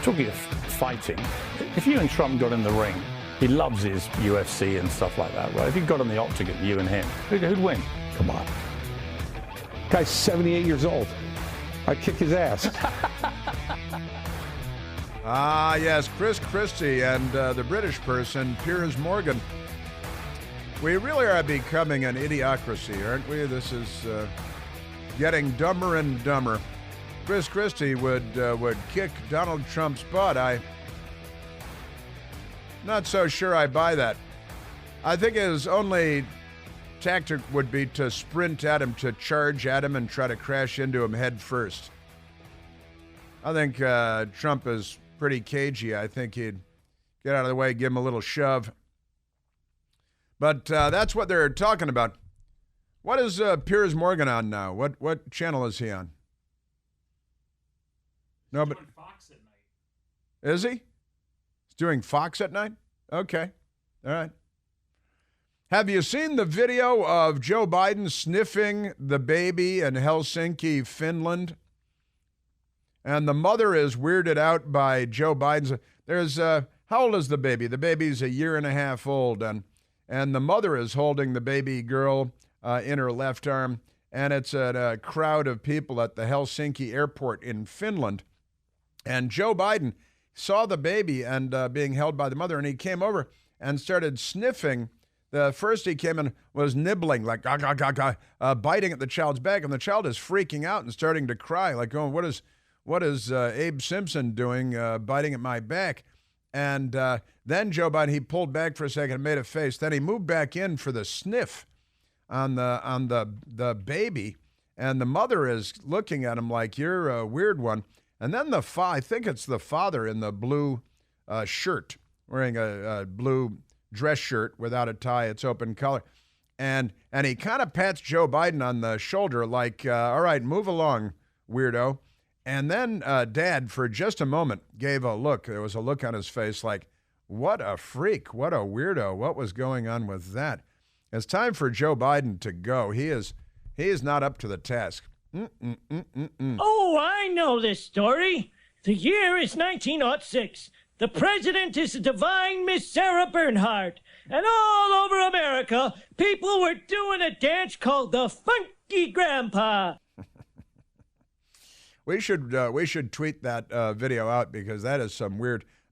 Talking of fighting, if you and Trump got in the ring, he loves his UFC and stuff like that, right? If you got on the octagon, you and him, who'd win? Come on. Guy's 78 years old. I'd kick his ass. Yes, Chris Christie and the British person, Piers Morgan. We really are becoming an idiocracy, aren't we? This is getting dumber and dumber. Chris Christie would kick Donald Trump's butt. I'm not so sure I buy that. I think his only tactic would be to sprint at him, to charge at him and try to crash into him head first. I think Trump is pretty cagey. I think he'd get out of the way, give him a little shove. But that's what they're talking about. What is Piers Morgan on now? What channel is he on? No, but Fox at night. Is he? He's doing Fox at night? Okay. All right. Have you seen the video of Joe Biden sniffing the baby in Helsinki, Finland? And the mother is weirded out by Joe Biden's. There's how old is the baby? The baby's a year and a half old, and the mother is holding the baby girl in her left arm, and it's a crowd of people at the Helsinki airport in Finland. And Joe Biden saw the baby and being held by the mother, and he came over and started sniffing. The first he came in was nibbling, like gah, gah, gah, gah, biting at the child's back, and the child is freaking out and starting to cry, like going, what is Abe Simpson doing biting at my back? And then Joe Biden, he pulled back for a second and made a face. Then he moved back in for the sniff on the baby, and the mother is looking at him like, you're a weird one. And then I think it's the father in the blue shirt, wearing a blue dress shirt without a tie. It's open collar. And he kind of pats Joe Biden on the shoulder like, all right, move along, weirdo. And then Dad, for just a moment, gave a look. There was a look on his face like, what a freak, what a weirdo. What was going on with that? It's time for Joe Biden to go. He is not up to the task. Oh, I know this story. The year is 1906. The president is the divine Miss Sarah Bernhardt. And all over America, people were doing a dance called the Funky Grandpa. We should tweet that video out, because that is some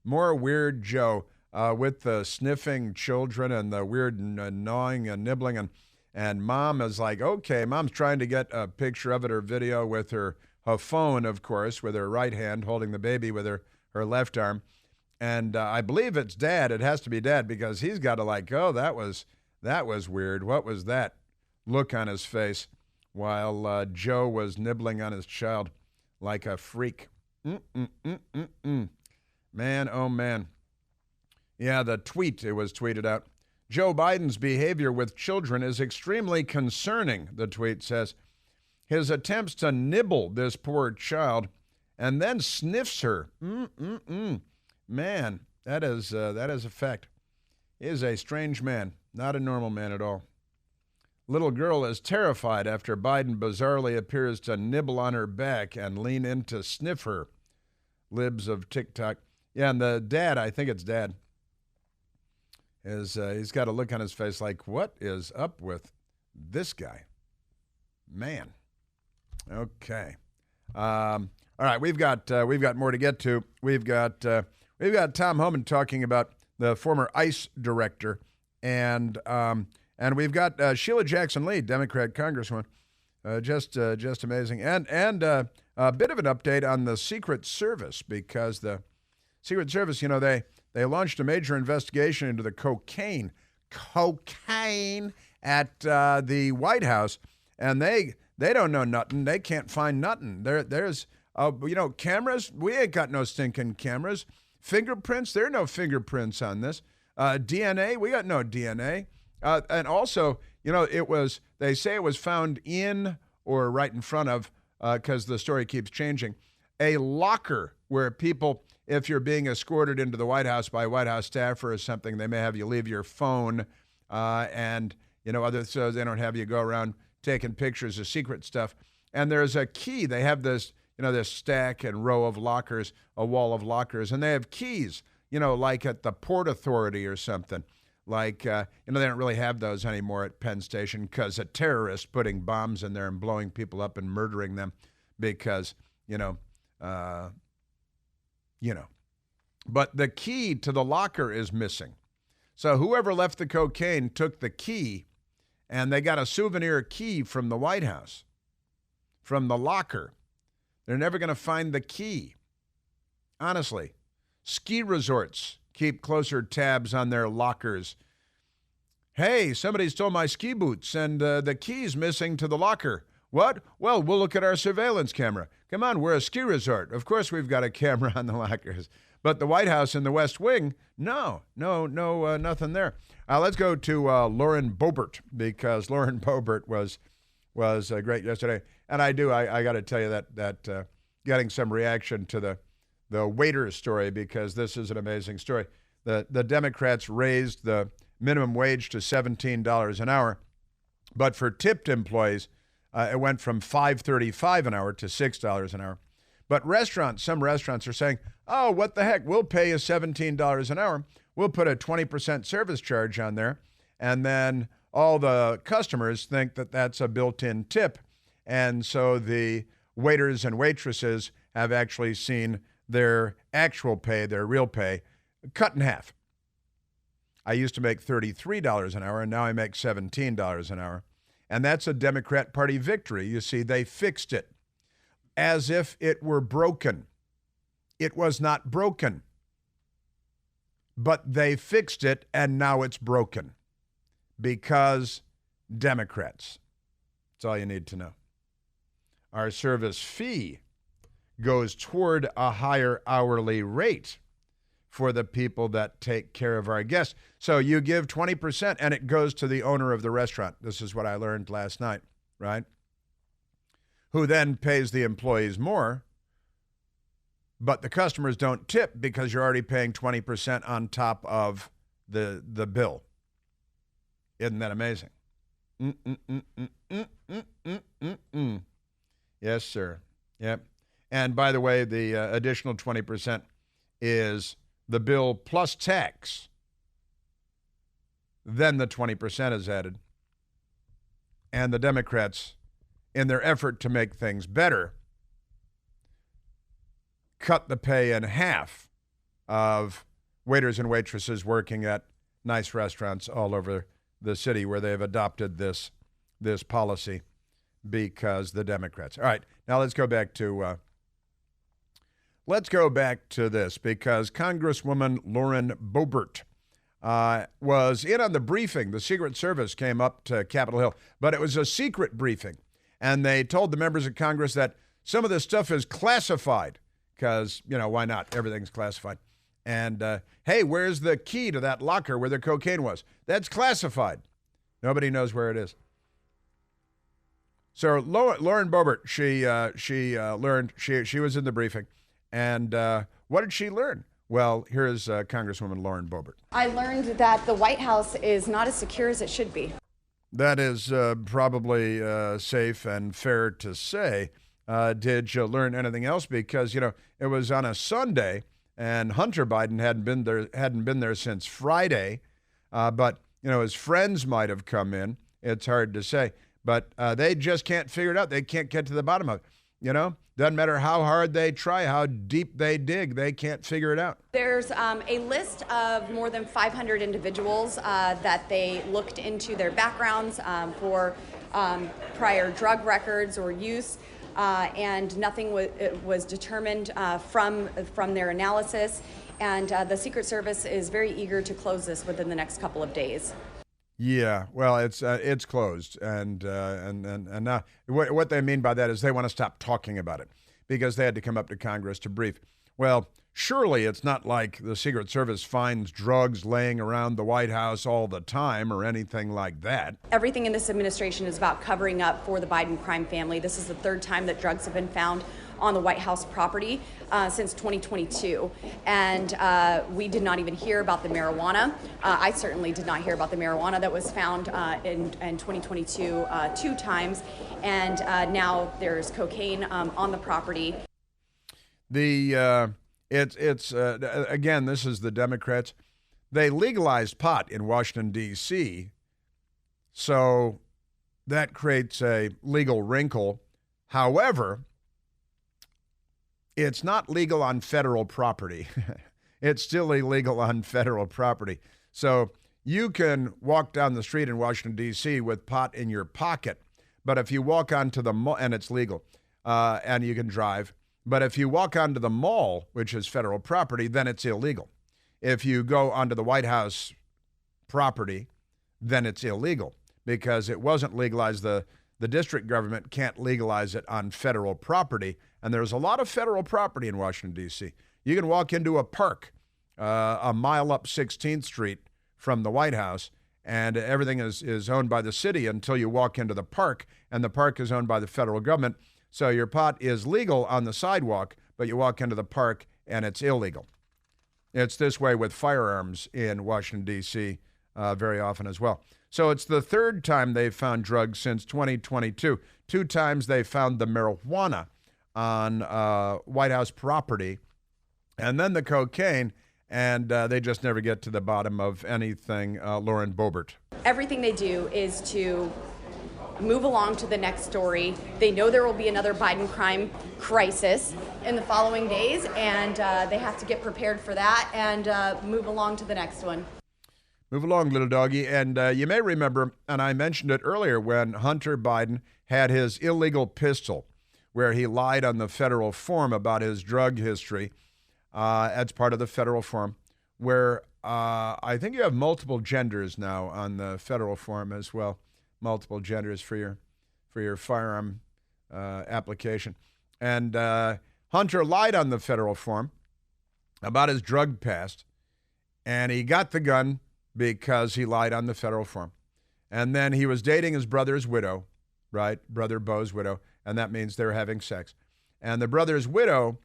more weird Joe with the sniffing children and the weird gnawing and nibbling. And Mom is like, okay, Mom's trying to get a picture of it or video with her phone, of course, with her right hand holding the baby with her left arm. And I believe it's Dad. It has to be Dad, because he's got to like, oh, that was weird. What was that look on his face while Joe was nibbling on his child like a freak? Man, oh, man. Yeah, the tweet, it was tweeted out. Joe Biden's behavior with children is extremely concerning, the tweet says. His attempts to nibble this poor child and then sniffs her. Man, that is a fact. He is a strange man, not a normal man at all. Little girl is terrified after Biden bizarrely appears to nibble on her back and lean in to sniff her. Libs of TikTok. Yeah, and the dad, I think it's Dad, he's got a look on his face like, what is up with this guy? Man. Okay. All right, we've got more to get to. We've got Tom Homan talking about the former ICE director, and we've got Sheila Jackson Lee, Democrat Congresswoman, just amazing, and a bit of an update on the Secret Service, because the Secret Service, they launched a major investigation into the cocaine at the White House, and they don't know nothing. They can't find nothing. There's cameras. We ain't got no stinking cameras. Fingerprints. There are no fingerprints on this. DNA. We got no DNA. And also, they say it was found in or right in front of, because the story keeps changing, a locker where people, if you're being escorted into the White House by a White House staffer or something, they may have you leave your phone and, so they don't have you go around taking pictures of secret stuff. And there's a key. They have this, this stack and row of lockers, a wall of lockers, and they have keys, like at the Port Authority or something. Like, they don't really have those anymore at Penn Station because a terrorist putting bombs in there and blowing people up and murdering them because, But the key to the locker is missing. So whoever left the cocaine took the key, and they got a souvenir key from the White House, from the locker. They're never going to find the key. Honestly, ski resorts keep closer tabs on their lockers. Hey, somebody stole my ski boots, and the key's missing to the locker. What? Well, we'll look at our surveillance camera. Come on, we're a ski resort. Of course we've got a camera on the lockers. But the White House and the West Wing, no, nothing there. Let's go to Lauren Boebert, because Lauren Boebert was great yesterday. And I got to tell you that getting some reaction to the waiter story, because this is an amazing story. The Democrats raised the minimum wage to $17 an hour, but for tipped employees, it went from $5.35 an hour to $6 an hour. But some restaurants are saying, oh, what the heck, we'll pay you $17 an hour. We'll put a 20% service charge on there, and then all the customers think that that's a built-in tip. And so the waiters and waitresses have actually seen their actual pay, their real pay, cut in half. I used to make $33 an hour, and now I make $17 an hour. And that's a Democrat Party victory. You see, they fixed it as if it were broken. It was not broken, but they fixed it, and now it's broken because Democrats. That's all you need to know. Our service fee goes toward a higher hourly rate for the people that take care of our guests. So you give 20% and it goes to the owner of the restaurant. This is what I learned last night, right? Who then pays the employees more, but the customers don't tip because you're already paying 20% on top of the bill. Isn't that amazing? Yes, sir. Yep. And by the way, the additional 20% is the bill plus tax. Then the 20% is added. And the Democrats, in their effort to make things better, cut the pay in half of waiters and waitresses working at nice restaurants all over the city where they've adopted this policy because the Democrats. All right, now let's go back to this, because Congresswoman Lauren Boebert was in on the briefing. The Secret Service came up to Capitol Hill, but it was a secret briefing. And they told the members of Congress that some of this stuff is classified because, why not? Everything's classified. And, hey, where's the key to that locker where the cocaine was? That's classified. Nobody knows where it is. So Lauren Boebert, she was in the briefing. And what did she learn? Well, here's Congresswoman Lauren Boebert. I learned that the White House is not as secure as it should be. That is probably safe and fair to say. Did you learn anything else? Because, it was on a Sunday, and Hunter Biden hadn't been there since Friday. But, his friends might have come in. It's hard to say. But they just can't figure it out. They can't get to the bottom of it. Doesn't matter how hard they try, how deep they dig, they can't figure it out. There's a list of more than 500 individuals that they looked into their backgrounds for prior drug records or use, and nothing was determined from their analysis. And the Secret Service is very eager to close this within the next couple of days. Yeah, well, it's closed, and now what they mean by that is they want to stop talking about it because they had to come up to Congress to brief. Well, surely it's not like the Secret Service finds drugs laying around the White House all the time or anything like that. Everything in this administration is about covering up for the Biden crime family. This is the third time that drugs have been found on the White House property since 2022. And we did not even hear about the marijuana. I certainly did not hear about the marijuana that was found in 2022 2 times. And now there's cocaine on the property. Again, this is the Democrats. They legalized pot in Washington, D.C., so that creates a legal wrinkle. However, it's not legal on federal property. It's still illegal on federal property. So you can walk down the street in Washington, D.C. with pot in your pocket, but if you walk onto the mall, and it's legal, and you can drive, but if you walk onto the mall, which is federal property, then it's illegal. If you go onto the White House property, then it's illegal because it wasn't legalized. The district government can't legalize it on federal property, and there's a lot of federal property in Washington, D.C. You can walk into a park a mile up 16th Street from the White House, and everything is owned by the city until you walk into the park, and the park is owned by the federal government. So your pot is legal on the sidewalk, but you walk into the park, and it's illegal. It's this way with firearms in Washington, D.C. Very often as well. So it's the third time they've found drugs since 2022. 2 times they found the marijuana on White House property, and then the cocaine, and they just never get to the bottom of anything. Lauren Boebert. Everything they do is to move along to the next story. They know there will be another Biden crime crisis in the following days, and they have to get prepared for that and move along to the next one. Move along, little doggy. And you may remember, and I mentioned it earlier, when Hunter Biden had his illegal pistol, where he lied on the federal form about his drug history. That's part of the federal form, where I think you have multiple genders now on the federal form as well. Multiple genders for your firearm application. And Hunter lied on the federal form about his drug past, and he got the gun because he lied on the federal form. And then he was dating his brother's widow, right? Brother Bo's widow, and that means they were having sex. And the brother's widow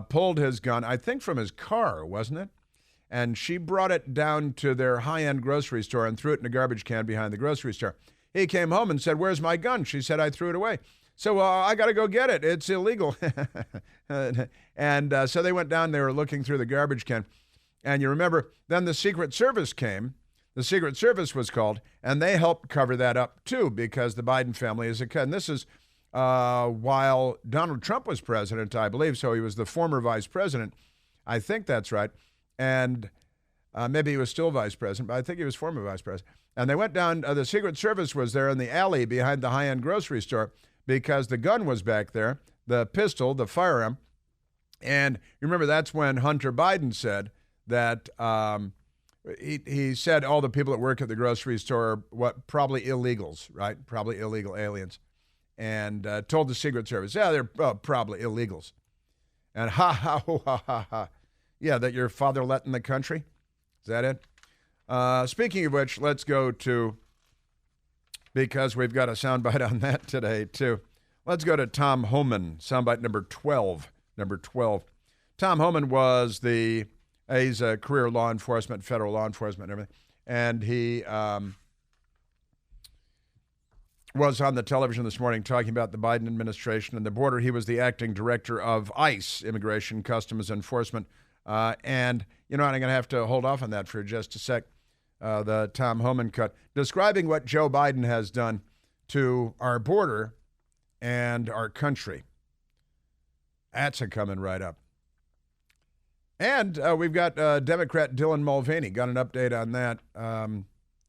pulled his gun, I think from his car, wasn't it? And she brought it down to their high-end grocery store and threw it in a garbage can behind the grocery store. He came home and said, "Where's my gun?" She said, "I threw it away." So I got to go get it. It's illegal. And so they went down. They were looking through the garbage can. And you remember, then the Secret Service came. The Secret Service was called, and they helped cover that up, too, because the Biden family is a cut. And this is while Donald Trump was president, I believe. So he was the former vice president. I think that's right. And maybe he was still vice president, but I think he was former vice president. And they went down, the Secret Service was there in the alley behind the high-end grocery store because the gun was back there, the pistol, the firearm. And you remember that's when Hunter Biden said that he said all the people that work at the grocery store are probably illegals, right? Probably illegal aliens. And told the Secret Service, yeah, they're probably illegals. And ha. Yeah, that your father let in the country? Is that it? Speaking of which, let's go to, because we've got a soundbite on that today, too. Let's go to Tom Homan, soundbite number 12. Tom Homan was he's a career law enforcement, federal law enforcement and everything, and he was on the television this morning talking about the Biden administration and the border. He was the acting director of ICE, Immigration Customs Enforcement. And, you know, I'm going to have to hold off on that for just a sec, the Tom Homan cut, describing what Joe Biden has done to our border and our country. That's a coming right up. And we've got Democrat Dylan Mulvaney. Got an update on that.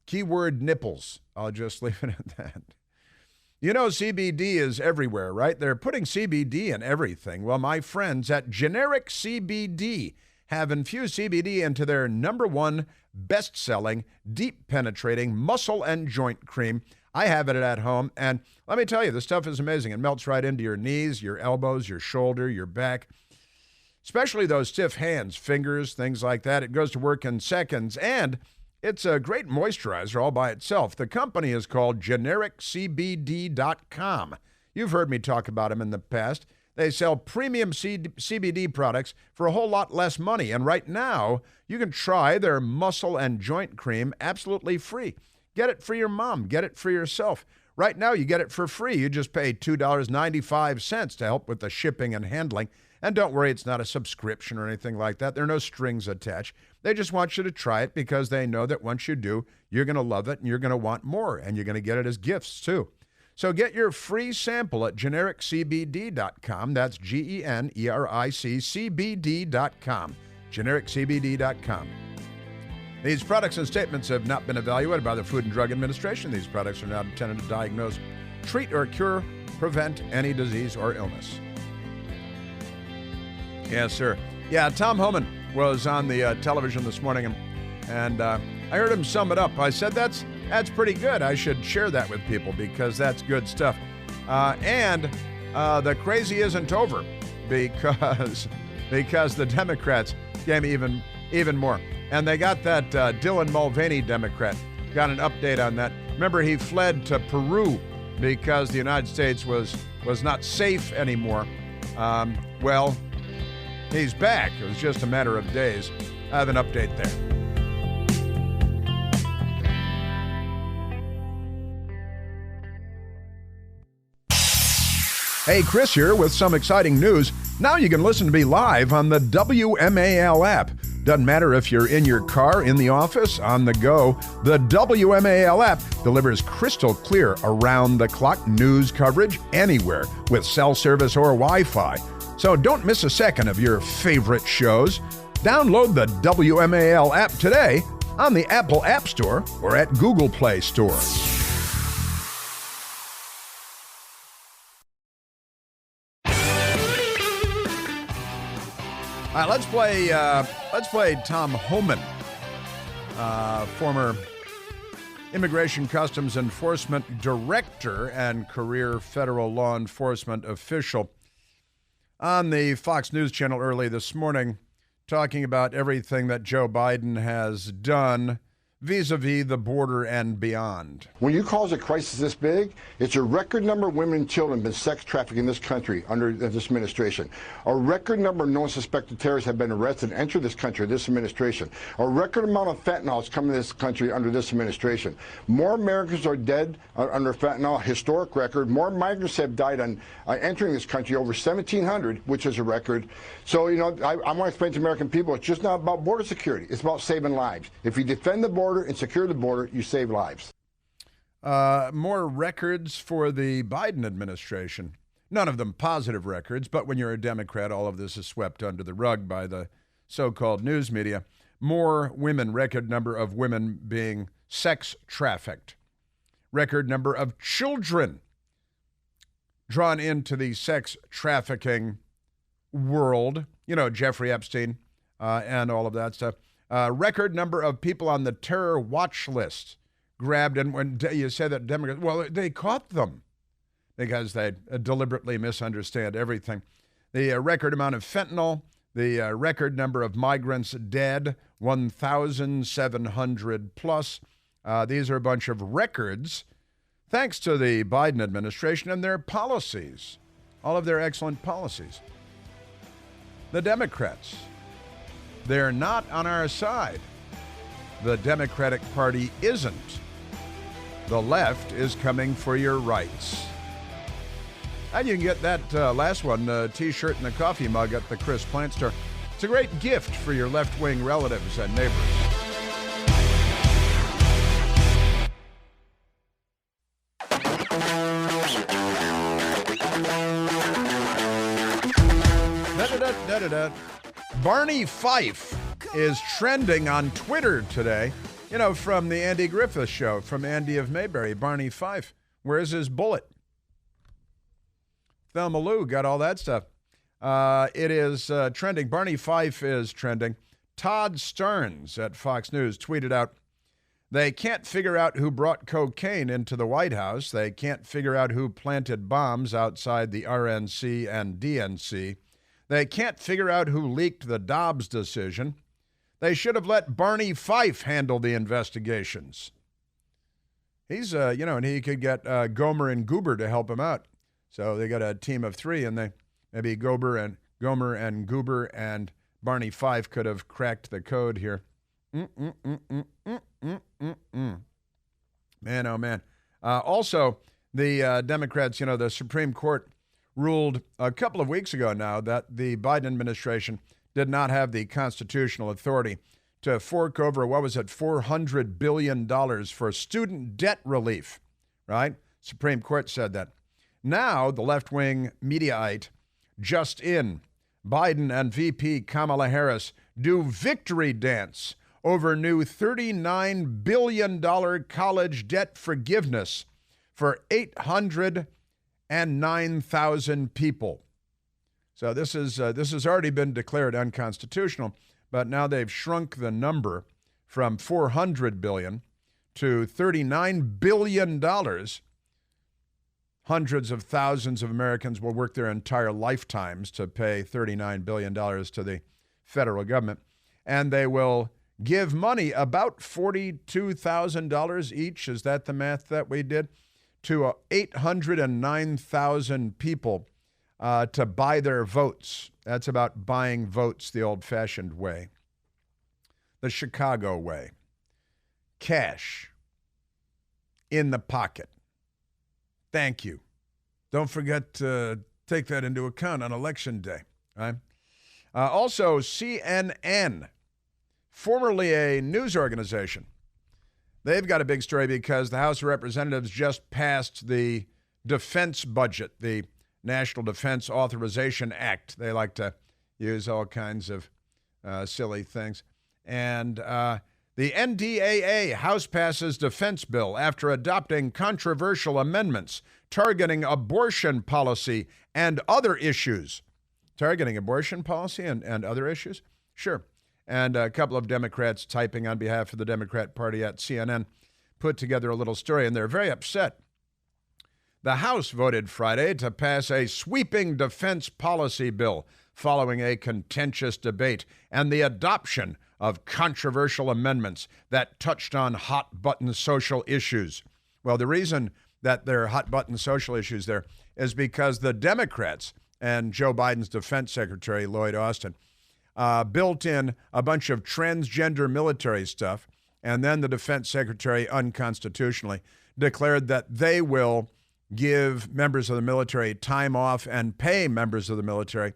Keyword nipples. I'll just leave it at that. You know, CBD is everywhere, right? They're putting CBD in everything. Well, my friends at Generic CBD have infused CBD into their #1 best-selling, deep-penetrating muscle and joint cream. I have it at home, and let me tell you, the stuff is amazing. It melts right into your knees, your elbows, your shoulder, your back, especially those stiff hands, fingers, things like that. It goes to work in seconds, and it's a great moisturizer all by itself. The company is called GenericCBD.com. You've heard me talk about them in the past. They sell premium CBD products for a whole lot less money. And right now, you can try their muscle and joint cream absolutely free. Get it for your mom. Get it for yourself. Right now, you get it for free. You just pay $2.95 to help with the shipping and handling. And don't worry, it's not a subscription or anything like that. There are no strings attached. They just want you to try it because they know that once you do, you're going to love it and you're going to want more, and you're going to get it as gifts too. So get your free sample at genericcbd.com. That's GENERIC, genericcbd.com. These products and statements have not been evaluated by the Food and Drug Administration. These products are not intended to diagnose, treat, or cure, prevent any disease or illness. Yes, sir. Yeah, Tom Homan was on the television this morning, and I heard him sum it up. I said, that's pretty good. I should share that with people because that's good stuff. And the crazy isn't over because the Democrats gave me even more. And they got that Dylan Mulvaney Democrat, got an update on that. Remember, he fled to Peru because the United States was not safe anymore. Well, he's back. It was just a matter of days. I have an update there. Hey, Chris here with some exciting news. Now you can listen to me live on the WMAL app. Doesn't matter if you're in your car, in the office, on the go. The WMAL app delivers crystal clear around-the-clock news coverage anywhere with cell service or Wi-Fi. So don't miss a second of your favorite shows. Download the WMAL app today on the Apple App Store or at Google Play Store. All right, let's play Tom Homan, former Immigration Customs Enforcement Director and career federal law enforcement official, on the Fox News Channel early this morning, talking about everything that Joe Biden has done vis-a-vis the border and beyond. When you cause a crisis this big, it's a record number of women and children have been sex trafficked in this country under this administration. A record number of known suspected terrorists have been arrested and entered this country under this administration. A record amount of fentanyl is coming to this country under this administration. More Americans are dead under fentanyl, historic record. More migrants have died on entering this country, over 1,700, which is a record. So, I want to explain to American people, it's just not about border security. It's about saving lives. If you defend the border and secure the border, you save lives. More records for the Biden administration. None of them positive records, but when you're a Democrat, all of this is swept under the rug by the so-called news media. More women, record number of women being sex trafficked. Record number of children drawn into the sex trafficking world. Jeffrey Epstein and all of that stuff. Record number of people on the terror watch list grabbed. And when you say that Democrats, well, they caught them because they deliberately misunderstand everything. The record amount of fentanyl, the record number of migrants dead, 1,700 plus. These are a bunch of records thanks to the Biden administration and their policies, all of their excellent policies. The Democrats, they're not on our side. The Democratic Party isn't. The left is coming for your rights. And you can get that last one, the T-shirt and the coffee mug at the Chris Plant Store. It's a great gift for your left-wing relatives and neighbors. Barney Fife is trending on Twitter today. From the Andy Griffith Show, from Andy of Mayberry. Barney Fife, where's his bullet? Thelma Lou got all that stuff. It is trending. Barney Fife is trending. Todd Stearns at Fox News tweeted out, they can't figure out who brought cocaine into the White House. They can't figure out who planted bombs outside the RNC and DNC. They can't figure out who leaked the Dobbs decision. They should have let Barney Fife handle the investigations. He's, and he could get Gomer and Goober to help him out. So they got a team of three, and maybe Gomer and Goober and Barney Fife could have cracked the code here. Man, oh man. Also, The Democrats, the Supreme Court ruled a couple of weeks ago now that the Biden administration did not have the constitutional authority to fork over, $400 billion for student debt relief, right? Supreme Court said that. Now, the left-wing Mediaite just in, Biden and VP Kamala Harris do victory dance over new $39 billion college debt forgiveness for 809,000 people. So this has already been declared unconstitutional, but now they've shrunk the number from $400 billion to $39 billion. Hundreds of thousands of Americans will work their entire lifetimes to pay $39 billion to the federal government, and they will give money, about $42,000 each, is that the math that we did, to 809,000 people to buy their votes. That's about buying votes the old-fashioned way, the Chicago way. Cash in the pocket. Thank you. Don't forget to take that into account on Election Day. Right? Also, CNN, formerly a news organization, they've got a big story because the House of Representatives just passed the defense budget, the National Defense Authorization Act. They like to use all kinds of silly things. And the NDAA, House passes defense bill after adopting controversial amendments targeting abortion policy and other issues. Targeting abortion policy and other issues? Sure. And a couple of Democrats typing on behalf of the Democrat Party at CNN put together a little story, and they're very upset. The House voted Friday to pass a sweeping defense policy bill following a contentious debate and the adoption of controversial amendments that touched on hot-button social issues. Well, the reason that they're hot-button social issues there is because the Democrats and Joe Biden's defense secretary, Lloyd Austin, built in a bunch of transgender military stuff, and then the defense secretary unconstitutionally declared that they will give members of the military time off and pay members of the military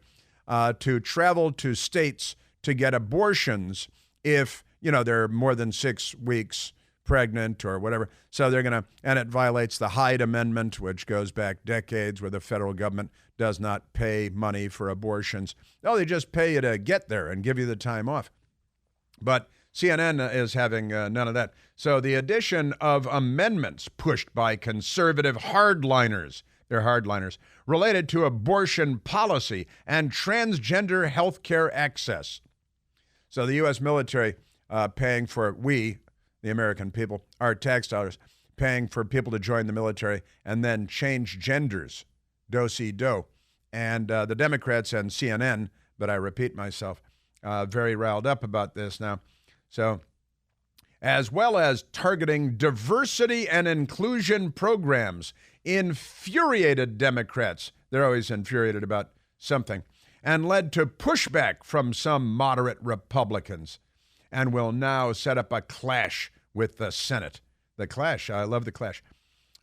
to travel to states to get abortions if, they're more than 6 weeks pregnant or whatever. So they're going to, and it violates the Hyde Amendment, which goes back decades, where the federal government does not pay money for abortions. No, they just pay you to get there and give you the time off. But CNN is having none of that. So the addition of amendments pushed by conservative hardliners, they're hardliners, related to abortion policy and transgender health care access. So the U.S. military paying for, we, the American people, our tax dollars, paying for people to join the military and then change genders, do-si-do. And the Democrats and CNN, but I repeat myself, very riled up about this now. So, as well as targeting diversity and inclusion programs, infuriated Democrats, they're always infuriated about something, and led to pushback from some moderate Republicans, and will now set up a clash with the Senate. The clash, I love the clash.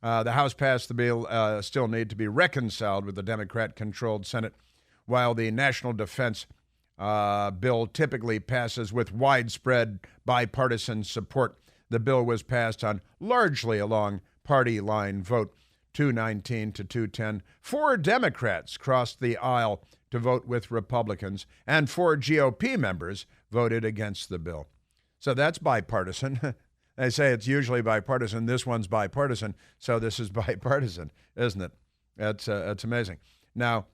The House passed the bill, still need to be reconciled with the Democrat-controlled Senate, while the National Defense bill typically passes with widespread bipartisan support. The bill was passed on largely along party line vote, 219 to 210. 4 Democrats crossed the aisle to vote with Republicans, and 4 GOP members voted against the bill. So that's bipartisan. They say it's usually bipartisan. This one's bipartisan, so this is bipartisan, isn't it? It's amazing. Now,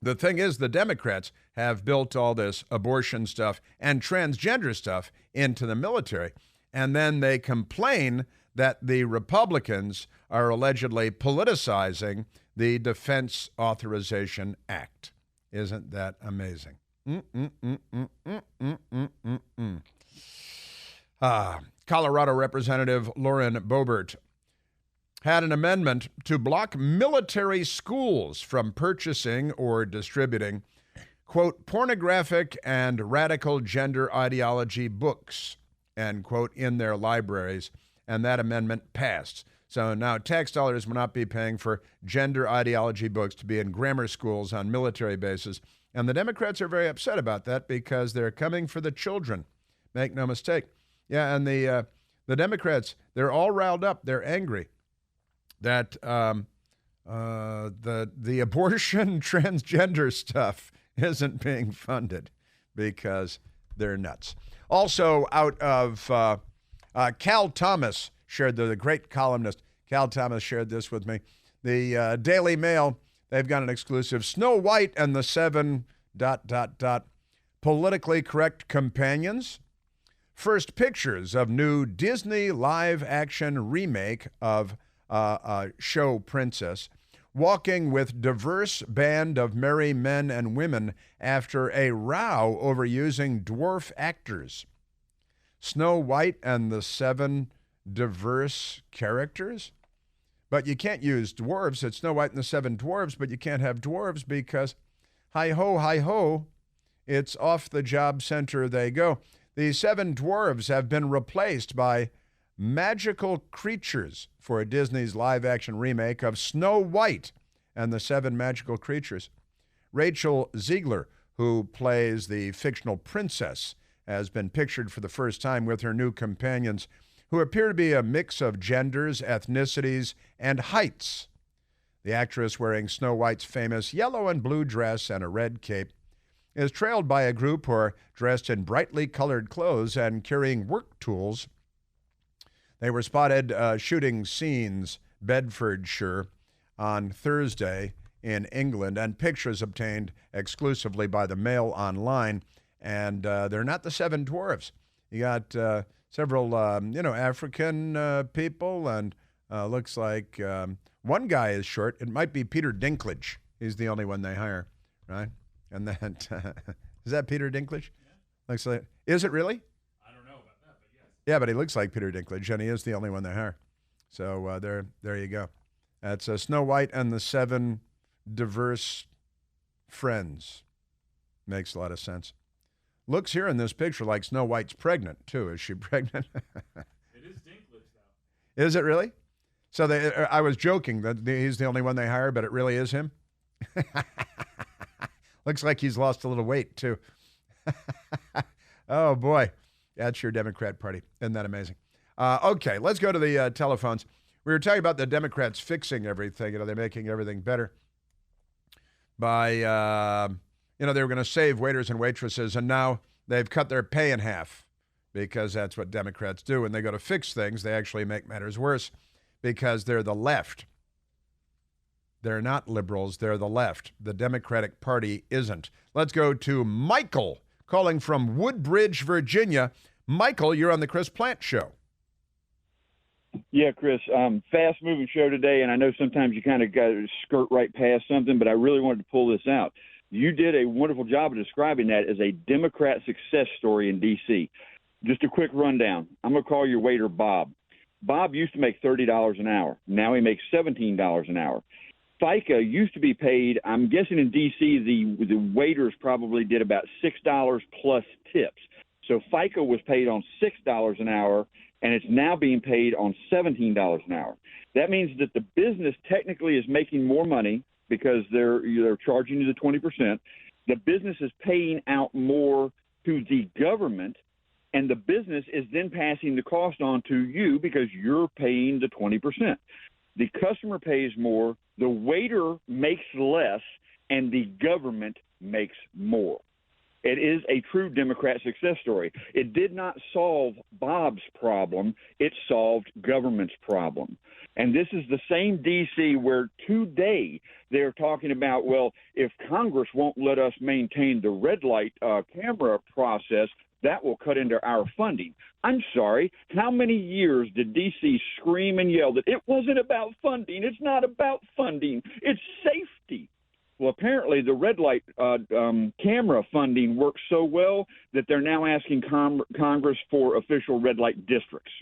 the thing is, the Democrats have built all this abortion stuff and transgender stuff into the military, and then they complain that the Republicans are allegedly politicizing the Defense Authorization Act. Isn't that amazing? Colorado Representative Lauren Boebert had an amendment to block military schools from purchasing or distributing, quote, pornographic and radical gender ideology books, end quote, in their libraries, and that amendment passed. So now tax dollars will not be paying for gender ideology books to be in grammar schools on military bases. And the Democrats are very upset about that because they're coming for the children. Make no mistake. Yeah, and the Democrats, they're all riled up. They're angry that the abortion transgender stuff isn't being funded because they're nuts. Also out of Cal Thomas shared, the great columnist, Cal Thomas shared this with me. The Daily Mail, they've got an exclusive. Snow White and the 7... politically correct companions. First pictures of new Disney live-action remake of show Princess, walking with diverse band of merry men and women after a row over using dwarf actors. Snow White and the 7 diverse characters? But you can't use dwarves. It's Snow White and the 7 dwarves, but you can't have dwarves because hi-ho, it's off the job center they go. The 7 dwarves have been replaced by magical creatures for Disney's live-action remake of Snow White and the 7 magical creatures. Rachel Ziegler, who plays the fictional princess, has been pictured for the first time with her new companions, who appear to be a mix of genders, ethnicities, and heights. The actress, wearing Snow White's famous yellow and blue dress and a red cape, is trailed by a group who are dressed in brightly colored clothes and carrying work tools. They were spotted shooting scenes, Bedfordshire, on Thursday in England, and pictures obtained exclusively by the Mail Online. And they're not the 7 dwarves. You got several, African people, and looks like one guy is short. It might be Peter Dinklage. He's the only one they hire, right? And that is that Peter Dinklage? Yeah. Looks like. Is it really? I don't know about that, but yes. Yeah, but he looks like Peter Dinklage, and he is the only one they hire. So there you go. That's Snow White and the 7 diverse friends. Makes a lot of sense. Looks here in this picture like Snow White's pregnant, too. Is she pregnant? It is Dinklage, though. Is it really? So I was joking that he's the only one they hire, but it really is him? Looks like he's lost a little weight, too. Oh, boy. That's your Democrat Party. Isn't that amazing? Okay, let's go to the telephones. We were talking about the Democrats fixing everything. They're making everything better by... they were going to save waiters and waitresses, and now they've cut their pay in half because that's what Democrats do. When they go to fix things, they actually make matters worse because they're the left. They're not liberals. They're the left. The Democratic Party isn't. Let's go to Michael calling from Woodbridge, Virginia. Michael, you're on the Chris Plante Show. Yeah, Chris, fast-moving show today, and I know sometimes you kind of got to skirt right past something, but I really wanted to pull this out. You did a wonderful job of describing that as a Democrat success story in D.C. Just a quick rundown. I'm going to call your waiter Bob. Bob used to make $30 an hour. Now he makes $17 an hour. FICA used to be paid, I'm guessing in D.C., the waiters probably did about $6 plus tips. So FICA was paid on $6 an hour, and it's now being paid on $17 an hour. That means that the business technically is making more money because they're charging you the 20%. The business is paying out more to the government, and the business is then passing the cost on to you because you're paying the 20%. The customer pays more, the waiter makes less, and the government makes more. It is a true Democrat success story. It did not solve Bob's problem. It solved government's problem. And this is the same D.C. where today they're talking about, well, if Congress won't let us maintain the red light camera process, that will cut into our funding. I'm sorry, how many years did D.C. scream and yell that it wasn't about funding? It's not about funding. It's safety. Well, apparently the red light camera funding works so well that they're now asking Congress for official red light districts.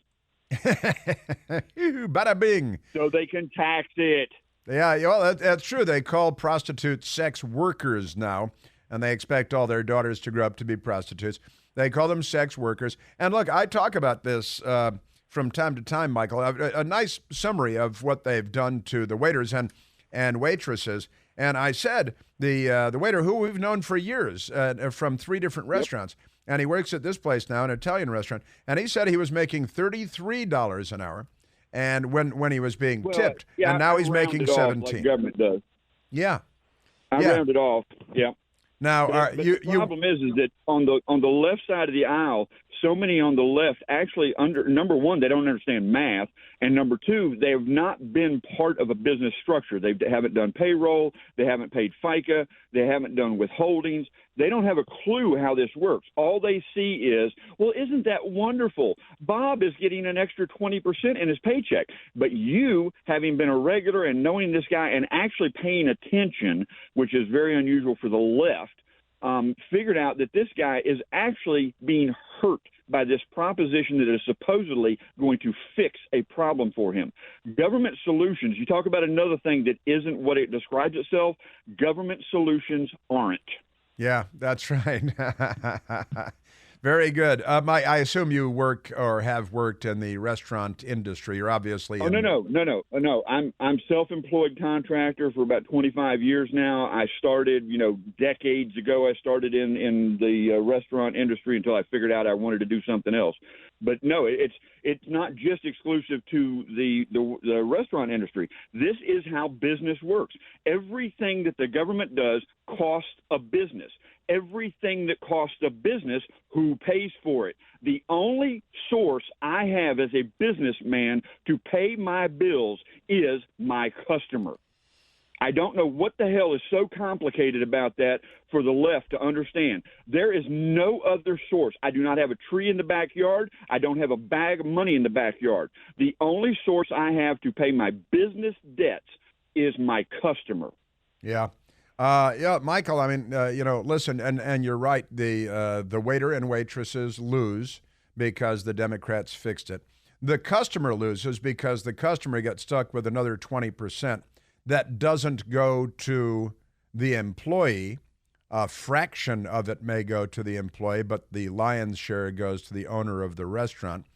Bada bing. So they can tax it. Yeah, well, that's true. They call prostitutes sex workers now, and they expect all their daughters to grow up to be prostitutes. They call them sex workers. And look, I talk about this from time to time, Michael, a nice summary of what they've done to the waiters and waitresses. And I said, the waiter who we've known for years from 3 different restaurants, and he works at this place now, an Italian restaurant, and he said he was making $33 an hour, and when he was being tipped, and now he's making 17. Like government does. Yeah. I round it off. Yeah. Now, But the problem is that on the left side of the aisle, so many on the left actually number one, they don't understand math, and number two, they have not been part of a business structure. They haven't done payroll, they haven't paid FICA, they haven't done withholdings. They don't have a clue how this works. All they see is, well, isn't that wonderful? Bob is getting an extra 20% in his paycheck. But you, having been a regular and knowing this guy and actually paying attention, which is very unusual for the left, figured out that this guy is actually being hurt by this proposition that is supposedly going to fix a problem for him. Government solutions, you talk about another thing that isn't what it describes itself, government solutions aren't. Yeah, that's right. Very good. I assume you work or have worked in the restaurant industry. You're obviously No. I'm self-employed contractor for about 25 years now. I started, decades ago. I started in the restaurant industry until I figured out I wanted to do something else. But no, it's not just exclusive to the restaurant industry. This is how business works. Everything that the government does costs a business. Everything that costs a business, who pays for it? The only source I have as a businessman to pay my bills is my customer. I don't know what the hell is so complicated about that for the left to understand. There is no other source. I do not have a tree in the backyard. I don't have a bag of money in the backyard. The only source I have to pay my business debts is my customer. Yeah. Michael, I mean, listen, and you're right. The waiter and waitresses lose because the Democrats fixed it. The customer loses because the customer gets stuck with another 20% that doesn't go to the employee. A fraction of it may go to the employee, but the lion's share goes to the owner of the restaurant.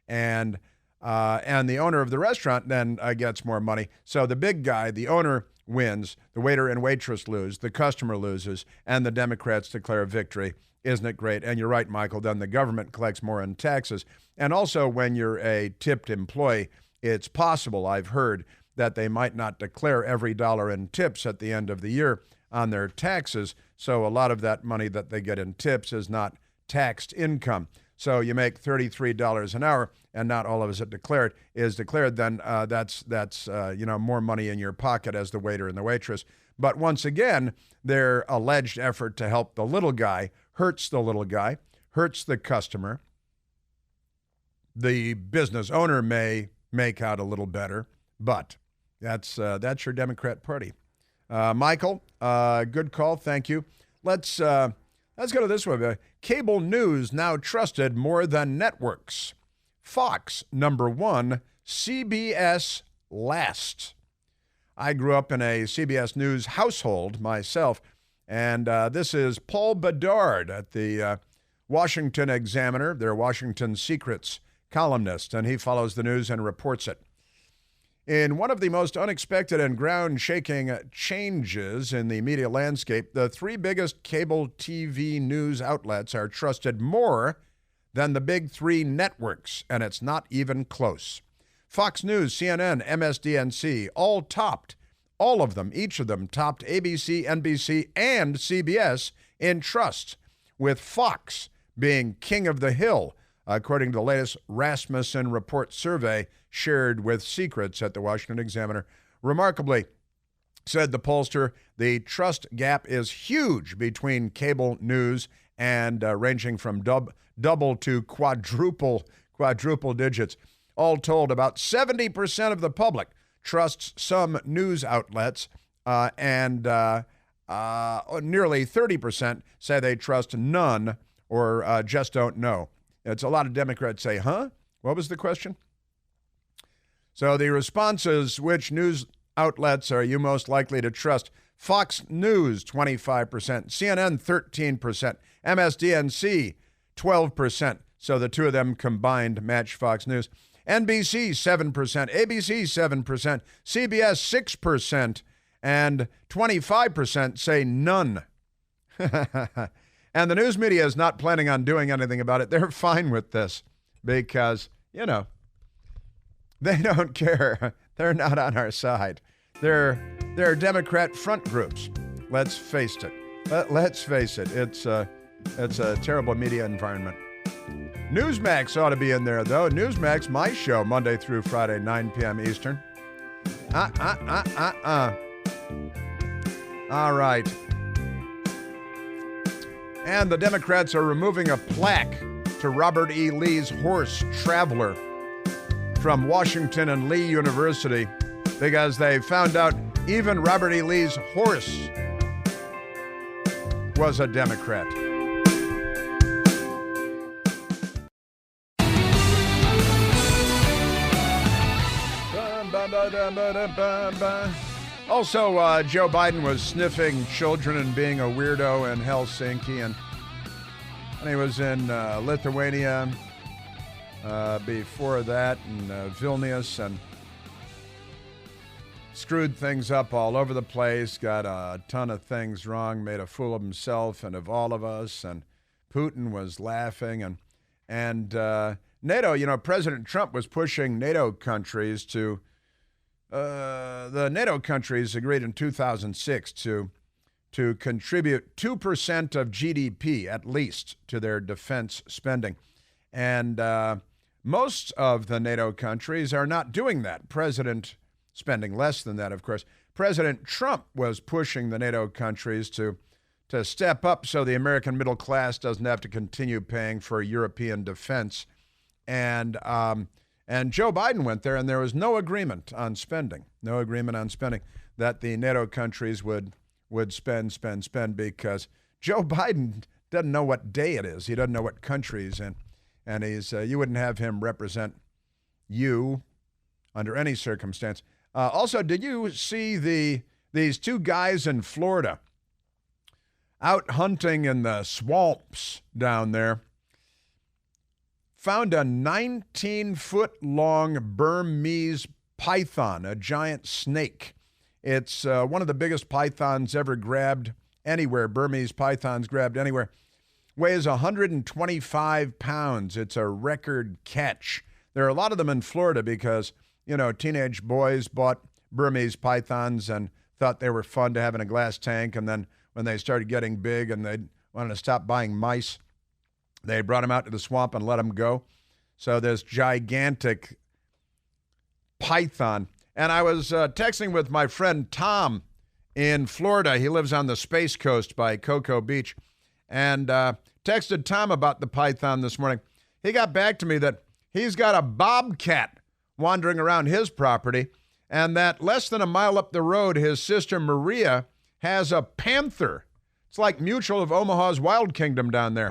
And the owner of the restaurant then gets more money. So the big guy, the owner, wins, the waiter and waitress lose, the customer loses, and the Democrats declare victory. Isn't it great? And you're right, Michael, then the government collects more in taxes. And also when you're a tipped employee, it's possible, I've heard, that they might not declare every dollar in tips at the end of the year on their taxes. So a lot of that money that they get in tips is not taxed income. So you make $33 an hour, and not all of it is declared. Then that's more money in your pocket as the waiter and the waitress. But once again, their alleged effort to help the little guy hurts the little guy, hurts the customer. The business owner may make out a little better, but that's your Democrat Party. Michael, good call. Thank you. Let's go to this one. Cable news now trusted more than networks. Fox, number 1, CBS last. I grew up in a CBS News household myself, and this is Paul Bedard at the Washington Examiner, their Washington Secrets columnist, and he follows the news and reports it. In one of the most unexpected and ground-shaking changes in the media landscape, the 3 biggest cable TV news outlets are trusted more than the big 3 networks, and it's not even close. Fox News, CNN, MSDNC, all of them, each of them topped ABC, NBC, and CBS in trust, with Fox being king of the hill, according to the latest Rasmussen Report survey shared with Secrets at the Washington Examiner. Remarkably, said the pollster, the trust gap is huge between cable news and ranging from double to quadruple digits. All told, about 70% of the public trusts some news outlets, and nearly 30% say they trust none or just don't know. It's a lot of Democrats say, huh? What was the question? So the responses, which news outlets are you most likely to trust? Fox News, 25%, CNN, 13%, MSDNC, 12%. So the two of them combined match Fox News. NBC 7%, ABC 7%, CBS 6%, and 25% say none. And the news media is not planning on doing anything about it. They're fine with this because, you know, they don't care. They're not on our side. They're Democrat front groups. Let's face it. Let's face it. It's a terrible media environment. Newsmax ought to be in there, though. Newsmax, my show, Monday through Friday, 9 p.m. Eastern. All right. And the Democrats are removing a plaque to Robert E. Lee's horse, Traveler, from Washington and Lee University because they found out even Robert E. Lee's horse was a Democrat. Also, Joe Biden was sniffing children and being a weirdo in Helsinki, and he was in Lithuania before that, and Vilnius, and screwed things up all over the place, got a ton of things wrong, made a fool of himself and of all of us, and Putin was laughing, and NATO, you know, President Trump was pushing NATO countries to, the NATO countries agreed in 2006 to contribute 2% of GDP at least to their defense spending. And most of the NATO countries are not doing that. Spending less than that, of course. President Trump was pushing the NATO countries to step up so the American middle class doesn't have to continue paying for European defense. And Joe Biden went there, and there was no agreement on spending. No agreement on spending that the NATO countries would spend because Joe Biden doesn't know what day it is. He doesn't know what countries, and he's you wouldn't have him represent you under any circumstance. Also, did you see these two guys in Florida out hunting in the swamps down there? Found a 19-foot-long Burmese python, a giant snake. It's one of the biggest pythons ever grabbed anywhere, Burmese pythons grabbed anywhere. Weighs 125 pounds. It's a record catch. There are a lot of them in Florida because, you know, teenage boys bought Burmese pythons and thought they were fun to have in a glass tank, and then when they started getting big and they wanted to stop buying mice, they brought them out to the swamp and let them go. So this gigantic python. And I was texting with my friend Tom in Florida. He lives on the Space Coast by Cocoa Beach. And texted Tom about the python this morning. He got back to me that he's got a bobcat wandering around his property, and that less than a mile up the road, his sister Maria has a panther. It's like Mutual of Omaha's Wild Kingdom down there.